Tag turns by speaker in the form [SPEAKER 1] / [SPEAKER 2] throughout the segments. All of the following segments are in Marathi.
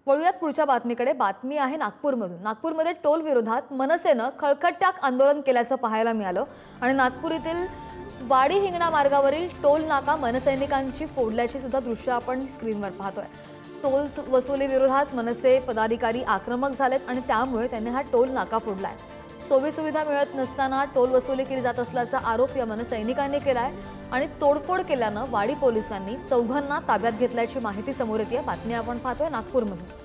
[SPEAKER 1] वळूयात पुढच्या बातमीकडे। बातमी आहे नागपूरमधून। नागपूरमध्ये टोल विरोधात मनसेनं खळखळटाक आंदोलन केल्याचं पाहायला मिळालं आणि नागपूर येथील वाडी हिंगणा मार्गावरील टोल नाका मनसैनिकांची फोडल्याची सुद्धा दृश्य आपण स्क्रीनवर पाहतोय। टोल वसुली विरोधात मनसे पदाधिकारी आक्रमक झालेत आणि त्यामुळे त्यांनी हा टोल नाका फोडलाय। सोयीसुविधा मिळत नसताना टोल वसुली केली जात असल्याचा आरोप या मनसैनिकांनी केलाय आणि तोडफोड केल्यानं वाडी पोलिसांनी चौघांना ताब्यात घेतल्याची माहिती समोर येते। बातमी आपण पाहतोय नागपूरमधून।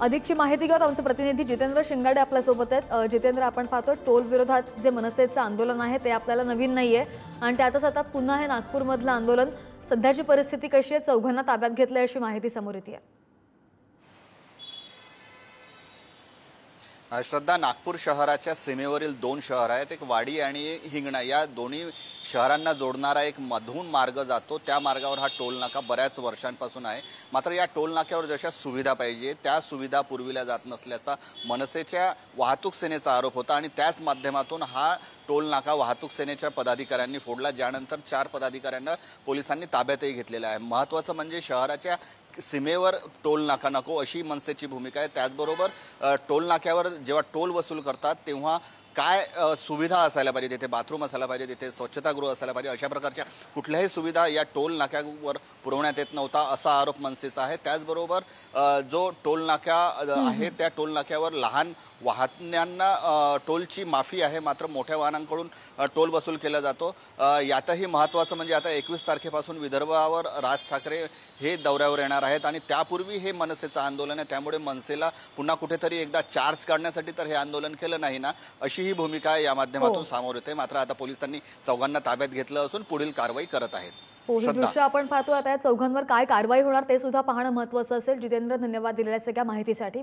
[SPEAKER 1] अधिकची माहिती घेऊन आमचे प्रतिनिधी जितेंद्र शिंगाडे आपल्या सोबत आहेत। जितेंद्र, आपण पाहतोय टोल विरोधात जे मनसेचं आंदोलन आहे ते आपल्याला नवीन नाहीये आणि त्यातच आता पुन्हा हे नागपूरमधलं आंदोलन। सध्याची परिस्थिती कशी आहे? चौघांना ताब्यात घेतल्याची अशी माहिती समोर येते।
[SPEAKER 2] श्रद्धा, नागपूर शहराच्या सीमेवरील दोन शहर आहेत, एक वाडी आणि हिंगणा। या दोन्ही शहरांना जोडणारा एक मधून मार्ग जातो, त्या मार्गावर हा टोल नाका बऱ्याच वर्षांपासून आहे। मात्र या टोल नाक्यावर जशा सुविधा पाहिजे त्या सुविधा पुरविल्या जात नसल्याचा मनसेच्या वाहतूक सेनेचा आरोप होता आणि त्याच माध्यमातून हा टोल नाका वाहतूक सेनेच्या पदाधिकाऱ्यांनी फोडला, ज्यानंतर 4 पदाधिकाऱ्यांना पोलिसांनी ताब्यातही घेतलेला आहे। महत्त्वाचं म्हणजे शहराच्या सीमेवर टोल नाका नको अशी मनसेची भूमिका आहे। त्याचबरोबर टोल नाक्यावर जेव्हा टोल वसूल करतात तेव्हा काय सुविधा असायला पाहिजे, तिथे बाथरूम असायला पाहिजे, तिथे स्वच्छतागृह असायला पाहिजे, अशा प्रकारच्या कुठल्याही सुविधा या टोल नाक्यावर पुरवण्यात येत नव्हता असा आरोप मनसेचा आहे। त्याचबरोबर जो टोल नाका आहे त्या टोल नाक्यावर लहान वाहनांना टोलची माफी आहे, मात्र मोठ्या वाहनांकडून टोल वसूल केला जातो। यातही महत्त्वाचं म्हणजे आता 21 तारखेपासून विदर्भावर राज ठाकरे हे दौऱ्यावर येणार आहेत आणि त्यापूर्वी हे मनसेचं आंदोलन आहे, त्यामुळे मनसेला पुन्हा कुठेतरी एकदा चार्ज काढण्यासाठी तर हे आंदोलन केलं नाही ना, अशी ही भूमिका या माध्यमातून समोर येते। मात्र आता पोलिसांनी चौघांना ताब्यात घेतलं असून पुढील कारवाई करत आहेत।
[SPEAKER 1] ही दृश्य आपण पाहतो। आता या चौघांवर काय कारवाई होणार ते सुद्धा पाहणं महत्त्वाचं असेल। जितेंद्र, धन्यवाद दिलेल्या सगळ्या माहितीसाठी।